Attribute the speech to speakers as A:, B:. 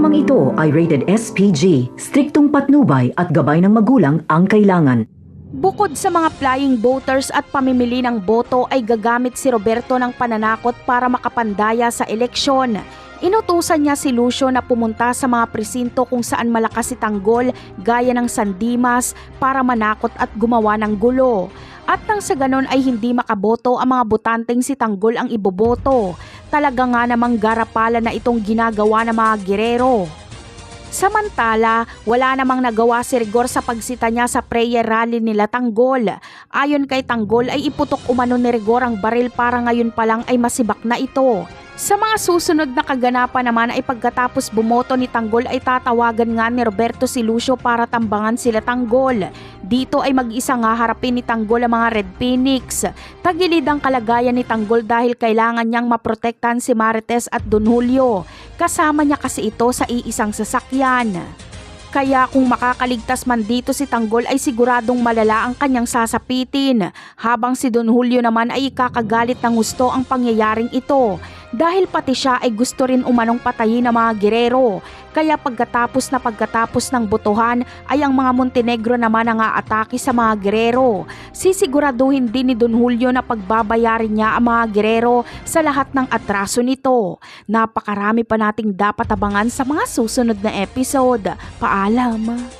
A: Programang ito ay rated SPG, striktong patnubay at gabay ng magulang ang kailangan.
B: Bukod sa mga flying voters at pamimili ng boto ay gagamit si Roberto ng pananakot para makapandaya sa eleksyon. Inutusan niya si Lucio na pumunta sa mga presinto kung saan malakas si Tanggol gaya ng San Dimas para manakot at gumawa ng gulo. At nang sa ganon ay hindi makaboto ang mga botanteng si Tanggol ang iboboto. Talaga nga namang garapala na itong ginagawa ng mga gerero. Samantala, wala namang nagawa si Rigor sa pagsita niya sa prayer rally nila Tanggol. Ayon kay Tanggol ay iputok umano ni Rigor ang baril para ngayon pa lang ay masibak na ito. Sa mga susunod na kaganapan naman ay pagkatapos bumoto ni Tanggol ay tatawagan nga ni Roberto si Lucio para tambangan sila Tanggol. Dito ay mag-isa nga harapin ni Tanggol ang mga Red Phoenix. Tagilid ang kalagayan ni Tanggol dahil kailangan niyang maprotektahan si Marites at Don Julio. Kasama niya kasi ito sa iisang sasakyan. Kaya kung makakaligtas man dito si Tanggol ay siguradong malala ang kanyang sasapitin. Habang si Don Julio naman ay ikakagalit ng gusto ang pangyayaring ito. Dahil pati siya ay gusto rin umanong patayin ng mga gerero. Kaya pagkatapos ng botohan ay ang mga Montenegro naman ang aatake sa mga gerero. Sisiguraduhin din ni Don Julio na pagbabayarin niya ang mga gerero sa lahat ng atraso nito. Napakarami pa nating dapat abangan sa mga susunod na episode. Paalam!